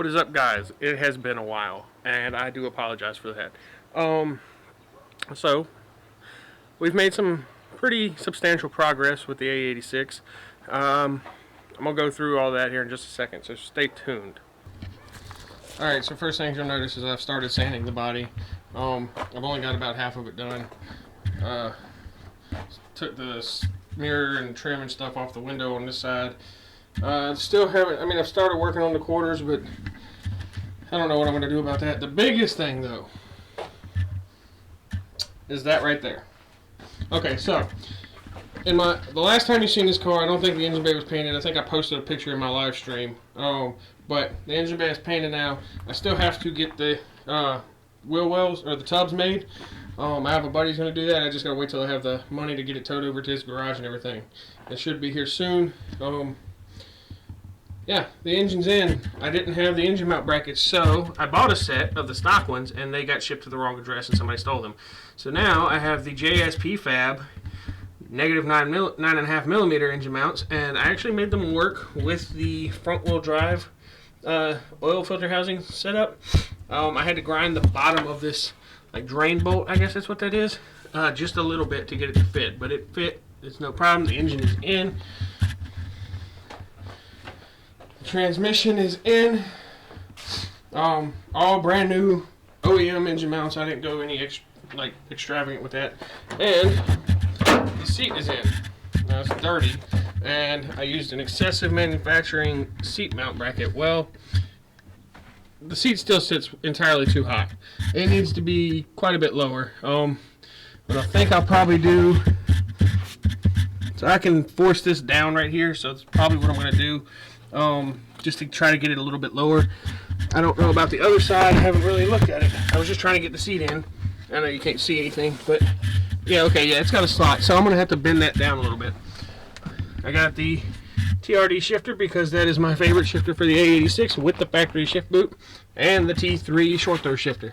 What is up, guys? It has been a while, and I do apologize for that. So we've made some pretty substantial progress with the A86. I'm gonna go through all that here in just a second, so stay tuned. Alright, so first things you'll notice is I've started sanding the body. I've only got about half of it done. Took the mirror and trim and stuff off the window on this side. Still haven't, I've started working on the quarters, but I don't know what I'm going to do about that. The biggest thing, though, is that right there. Okay, so, the last time you seen this car, I don't think the engine bay was painted. I think I posted a picture in my live stream. But the engine bay is painted now. I still have to get the wheel wells, or the tubs made. I have a buddy who's going to do that. I just got to wait till I have the money to get it towed over to his garage and everything. It should be here soon. Yeah, the engine's in. I didn't have the engine mount brackets, so I bought a set of the stock ones, and they got shipped to the wrong address, and somebody stole them. So now I have the JSP Fab negative 9.5 millimeter engine mounts, and I actually made them work with the front wheel drive oil filter housing setup. I had to grind the bottom of this like drain bolt, I guess that's what that is, just a little bit to get it to fit, but it fit. It's no problem. The engine is in. Transmission is in. All brand new OEM engine mounts. I didn't go any extravagant with that. And the seat is in. Now it's dirty, and I used an excessive manufacturing seat mount bracket. Well, the seat still sits entirely too high. It needs to be quite a bit lower. But I think I'll probably do. So I can force this down right here. So it's probably what I'm going to do. Just to try to get it a little bit lower. I don't know about the other side. I haven't really looked at it. I was just trying to get the seat in. I know you can't see anything, but yeah, okay, yeah, it's got a slot, so I'm going to have to bend that down a little bit. I got the TRD shifter because that is my favorite shifter for the A86 with the factory shift boot, and the T3 short throw shifter.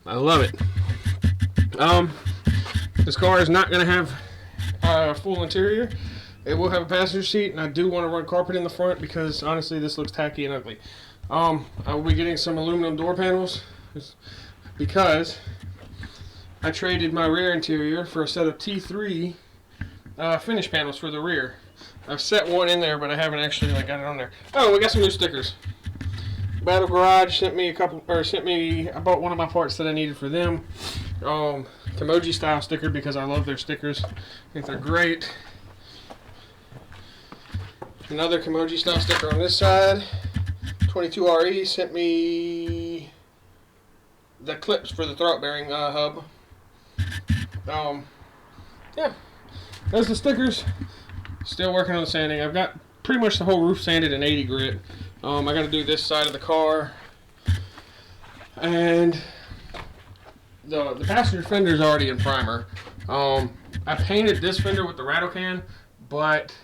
I love it. This car is not going to have a full interior. It will have a passenger seat, and I do want to run carpet in the front because, honestly, this looks tacky and ugly. I will be getting some aluminum door panels because I traded my rear interior for a set of T3 finish panels for the rear. I've set one in there, but I haven't actually got it on there. Oh, we got some new stickers. Battle Garage sent me I bought one of my parts that I needed for them. Kimoji style sticker because I love their stickers. I think they're great. Another Kimoji style sticker on this side. 22RE sent me the clips for the throttle bearing hub. Yeah, those are the stickers. Still working on the sanding. I've got pretty much the whole roof sanded in 80 grit. I got to do this side of the car, and the passenger fender is already in primer. I painted this fender with the rattle can, but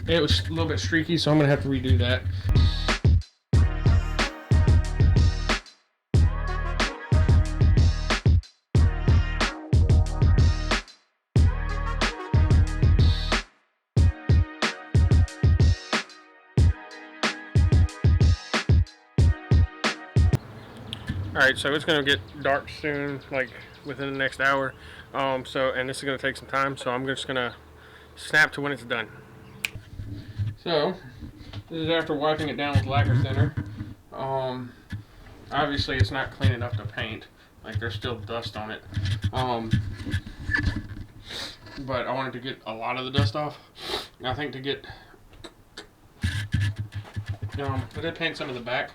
it was a little bit streaky, so I'm going to have to redo that. Alright, so it's going to get dark soon, like within the next hour. And this is going to take some time, so I'm just going to snap to when it's done. So, this is after wiping it down with lacquer thinner. Obviously it's not clean enough to paint. Like, there's still dust on it. But I wanted to get a lot of the dust off. I think to get... I did paint some of the back.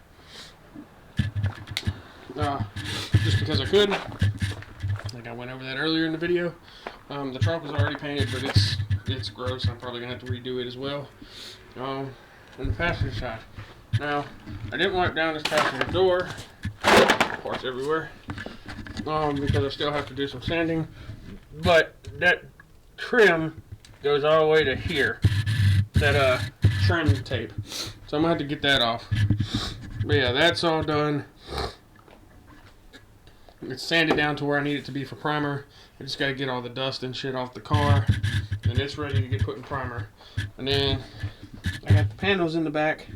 Just because I could. Like I went over that earlier in the video. The trunk was already painted, but it's gross. I'm probably going to have to redo it as well. And the passenger side. Now, I didn't wipe down this passenger door. Parts everywhere. Because I still have to do some sanding. But that trim goes all the way to here. That trim tape. So I'm going to have to get that off. But yeah, that's all done. It's sanded down to where I need it to be for primer. I just got to get all the dust and shit off the car, and it's ready to get put in primer. And then I got the panels in the back.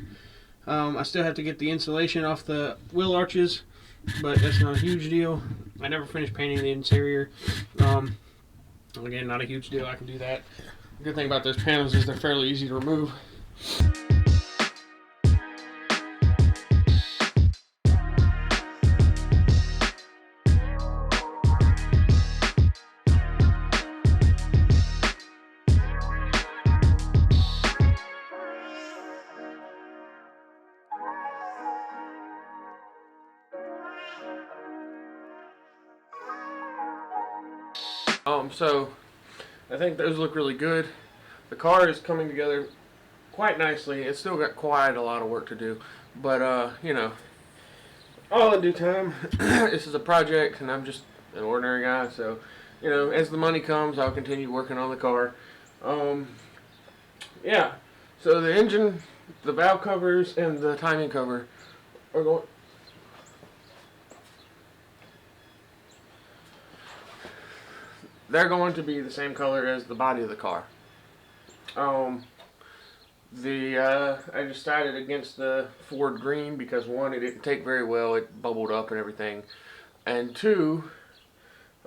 I still have to get the insulation off the wheel arches, but that's not a huge deal. I never finished painting the interior. Again, not a huge deal. I can do that. The good thing about those panels is they're fairly easy to remove. So I think those look really good. The car is coming together quite nicely. It's still got quite a lot of work to do, but you know, all in due time. This is a project, and I'm just an ordinary guy, so you know, as the money comes, I'll continue working on the car. Yeah. So the engine, the valve covers, and the timing cover are going. They're going to be the same color as the body of the car. I decided against the Ford green because one, it didn't take very well, it bubbled up and everything, and two,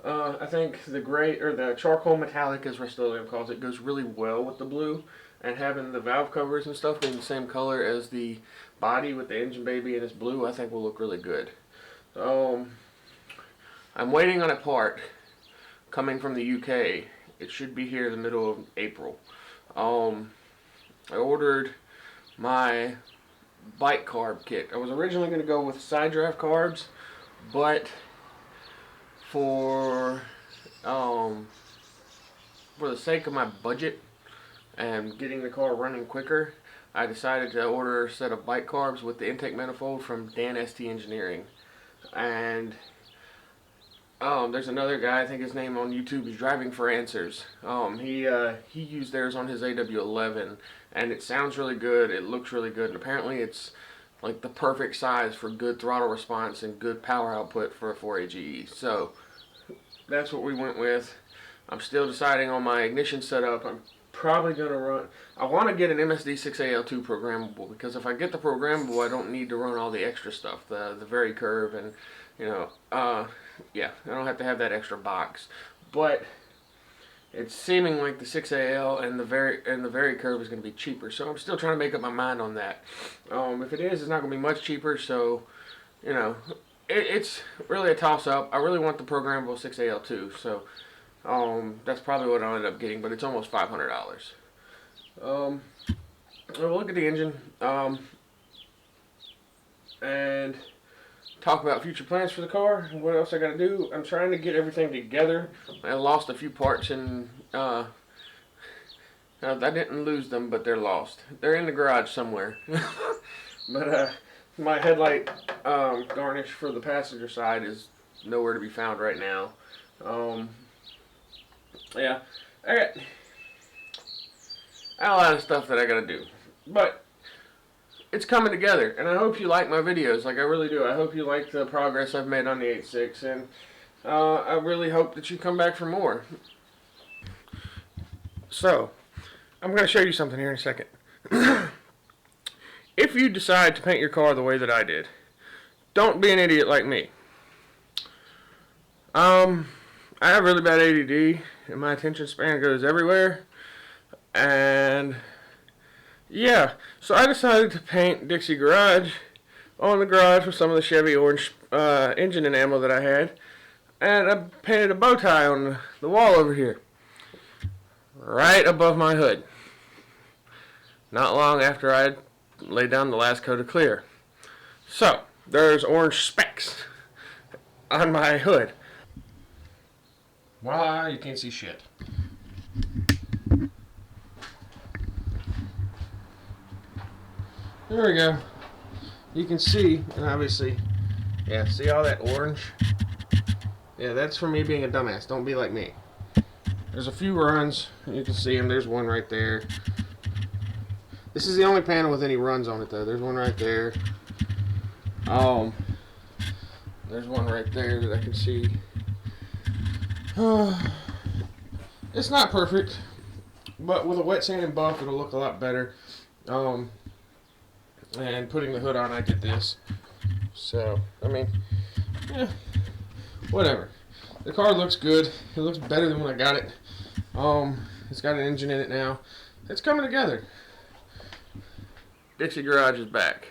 I think the gray or the charcoal metallic, as Rust-Oleum calls it, goes really well with the blue, and having the valve covers and stuff being the same color as the body with the engine baby and its blue, I think will look really good. I'm waiting on a part coming from the UK. It should be here in the middle of April. I ordered my bike carb kit. I was originally going to go with side draft carbs, but for the sake of my budget and getting the car running quicker, I decided to order a set of bike carbs with the intake manifold from Dan ST Engineering. And there's another guy, I think his name on YouTube is Driving for Answers. He used theirs on his AW11, and it sounds really good, it looks really good, and apparently it's like the perfect size for good throttle response and good power output for a 4AGE. So that's what we went with. I'm still deciding on my ignition setup. I'm probably going to run, I want to get an MSD6AL2 programmable, because if I get the programmable, I don't need to run all the extra stuff, the very curve, and you know, yeah, I don't have to have that extra box. But it's seeming like the 6AL and the very curve is going to be cheaper, so I'm still trying to make up my mind on that. If it is, it's not going to be much cheaper, so you know, it's really a toss-up. I really want the programmable 6AL2, so that's probably what I'll end up getting, but it's almost $500. We'll look at the engine and talk about future plans for the car and what else I gotta do. I'm trying to get everything together. I lost a few parts, and I didn't lose them, but they're lost. They're in the garage somewhere. But my headlight garnish for the passenger side is nowhere to be found right now. Yeah, I got a lot of stuff that I gotta do, but it's coming together, and I hope you like my videos. Like, I really do. I hope you like the progress I've made on the 86, and I really hope that you come back for more. So, I'm going to show you something here in a second. If you decide to paint your car the way that I did, don't be an idiot like me. I have really bad ADD, and my attention span goes everywhere, and yeah, so I decided to paint Dixie Garage on the garage with some of the Chevy orange engine enamel that I had, and I painted a bow tie on the wall over here, right above my hood, not long after I laid down the last coat of clear. So, there's orange specks on my hood. Voila, you can't see shit. There we go. You can see, and obviously, yeah, see all that orange? Yeah, that's for me being a dumbass. Don't be like me. There's a few runs. You can see them. There's one right there. This is the only panel with any runs on it, though. There's one right there. There's one right there that I can see. It's not perfect, but with a wet sand and buff, it'll look a lot better. and putting the hood on, I did this. So, I mean, yeah, whatever. The car looks good. It looks better than when I got it. It's got an engine in it now. It's coming together. Dixie Garage is back.